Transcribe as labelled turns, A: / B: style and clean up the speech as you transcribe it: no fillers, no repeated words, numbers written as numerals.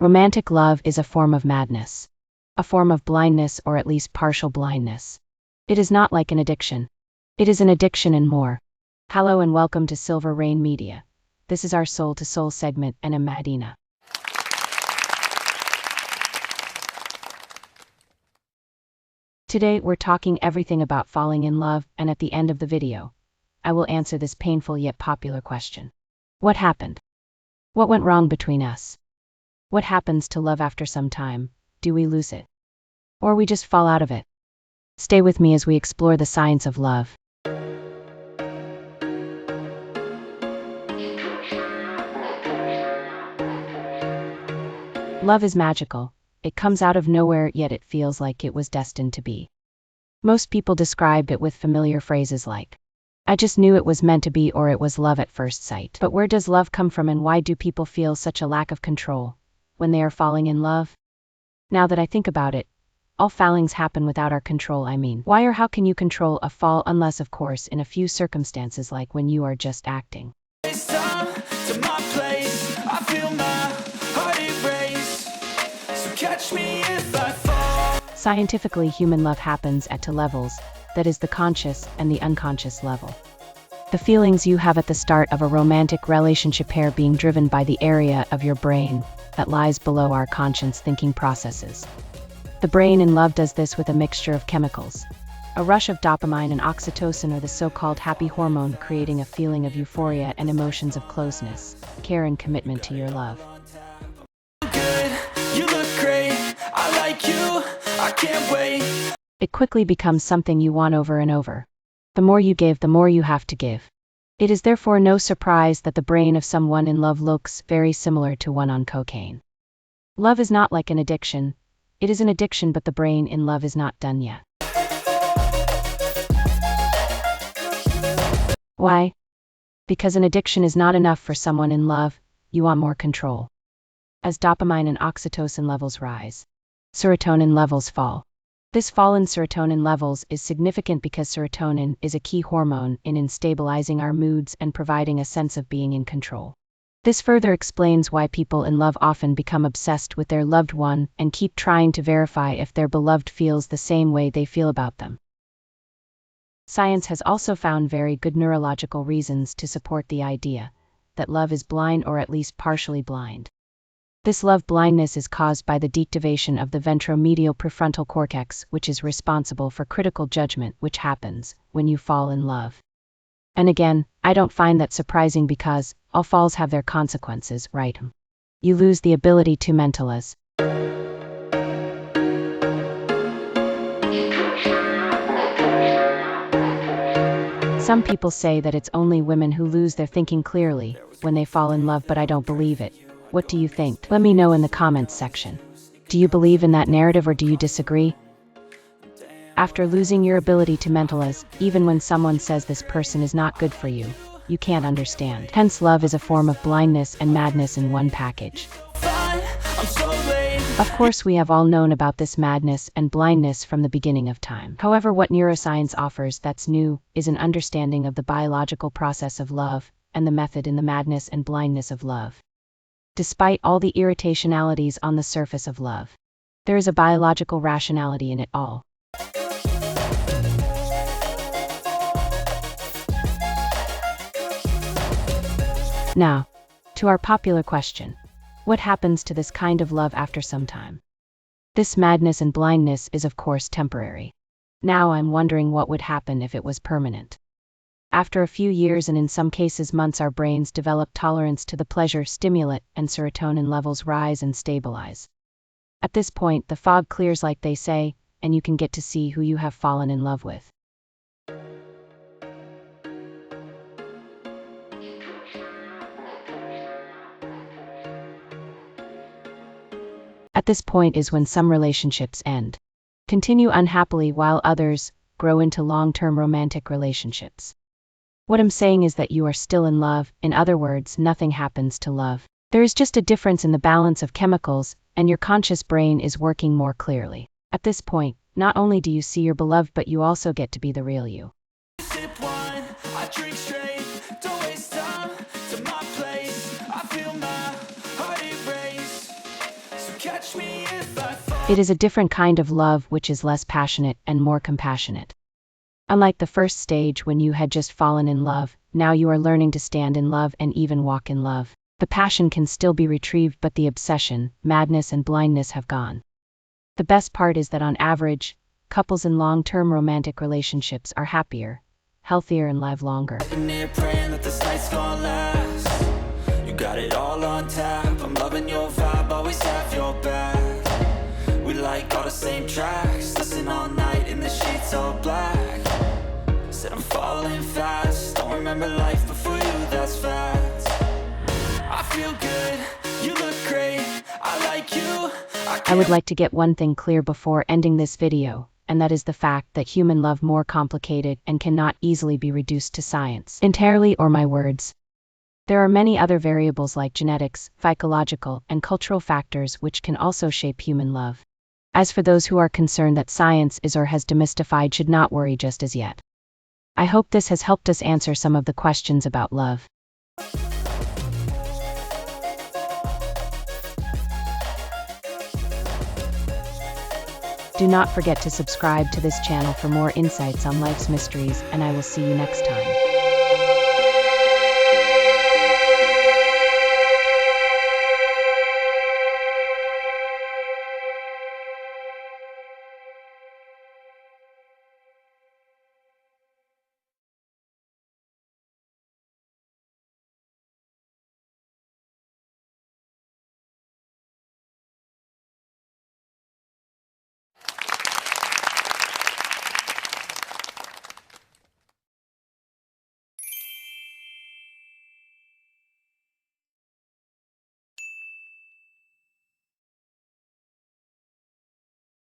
A: Romantic love is a form of madness, a form of blindness or at least partial blindness. It is not like an addiction. It is an addiction and more. Hello and welcome to Silver Rain Media. This is our Soul to Soul segment and I'm Madina. Today we're talking everything about falling in love, and at the end of the video, I will answer this painful yet popular question. What happened? What went wrong between us? What happens to love after some time? Do we lose it? Or we just fall out of it? Stay with me as we explore the science of love. Love is magical. It comes out of nowhere, yet it feels like it was destined to be. Most people describe it with familiar phrases like, I just knew it was meant to be, or it was love at first sight. But where does love come from, and why do people feel such a lack of control when they are falling in love? Now that I think about it, all fallings happen without our control. Why or how can you control a fall unless, of course, in a few circumstances like when you are just acting?
B: It's time to my place. I feel my heart erase. So catch me if I fall.
A: Scientifically, human love happens at two levels, that is the conscious and the unconscious level. The feelings you have at the start of a romantic relationship are being driven by the area of your brain that lies below our conscious thinking processes. The brain in love does this with a mixture of chemicals. A rush of dopamine and oxytocin are the so-called happy hormone, creating a feeling of euphoria and emotions of closeness, care and commitment to your love.
B: Good, you look great. I like you. I can't wait.
A: It quickly becomes something you want over and over. The more you give, the more you have to give. It is therefore no surprise that the brain of someone in love looks very similar to one on cocaine. Love is not like an addiction. It is an addiction, but the brain in love is not done yet. Why? Because an addiction is not enough for someone in love. You want more control. As dopamine and oxytocin levels rise, serotonin levels fall. This fall in serotonin levels is significant because serotonin is a key hormone in stabilizing our moods and providing a sense of being in control. This further explains why people in love often become obsessed with their loved one and keep trying to verify if their beloved feels the same way they feel about them. Science has also found very good neurological reasons to support the idea that love is blind, or at least partially blind. This love blindness is caused by the deactivation of the ventromedial prefrontal cortex, which is responsible for critical judgment, which happens when you fall in love. And again, I don't find that surprising because all falls have their consequences, right? You lose the ability to mentalize. Some people say that it's only women who lose their thinking clearly when they fall in love, but I don't believe it. What do you think? Let me know in the comments section. Do you believe in that narrative or do you disagree? After losing your ability to mentalize, even when someone says this person is not good for you, you can't understand. Hence, love is a form of blindness and madness in one package.
B: Fine, I'm so late.
A: Of course, we have all known about this madness and blindness from the beginning of time. However, what neuroscience offers that's new is an understanding of the biological process of love and the method in the madness and blindness of love. Despite all the irritationalities on the surface of love, there is a biological rationality in it all. Now, to our popular question. What happens to this kind of love after some time? This madness and blindness is of course temporary. Now I'm wondering what would happen if it was permanent. After a few years and in some cases months, our brains develop tolerance to the pleasure stimulant and serotonin levels rise and stabilize. At this point, the fog clears, like they say, and you can get to see who you have fallen in love with. At this point is when some relationships end, continue unhappily, while others grow into long-term romantic relationships. What I'm saying is that you are still in love. In other words, nothing happens to love. There is just a difference in the balance of chemicals, and your conscious brain is working more clearly. At this point, not only do you see your beloved, but you also get to be the real you.
B: Sip wine, I drink straight. Don't waste time to my place. I feel my heart erase. catch me if I fall.
A: It is a different kind of love which is less passionate and more compassionate. Unlike the first stage when you had just fallen in love, now you are learning to stand in love and even walk in love. The passion can still be retrieved, but the obsession, madness, and blindness have gone. The best part is that on average, couples in long-term romantic relationships are happier, healthier, and live longer.
B: Sitting here praying that this night's gonna last. You got it all on tap. I'm loving your vibe, always have your back. We like all the same tracks. Listen all night in the sheets all black. Said I'm falling fast. Don't remember life before you, that's facts. I feel good, you look great. I like you.
A: I would like to get one thing clear before ending this video, and that is the fact that human love more complicated and cannot easily be reduced to science entirely or my words. There are many other variables like genetics, psychological, and cultural factors which can also shape human love. As for those who are concerned that science is or has demystified, should not worry just as yet. I hope this has helped us answer some of the questions about love. Do not forget to subscribe to this channel for more insights on life's mysteries, and I will see you next time.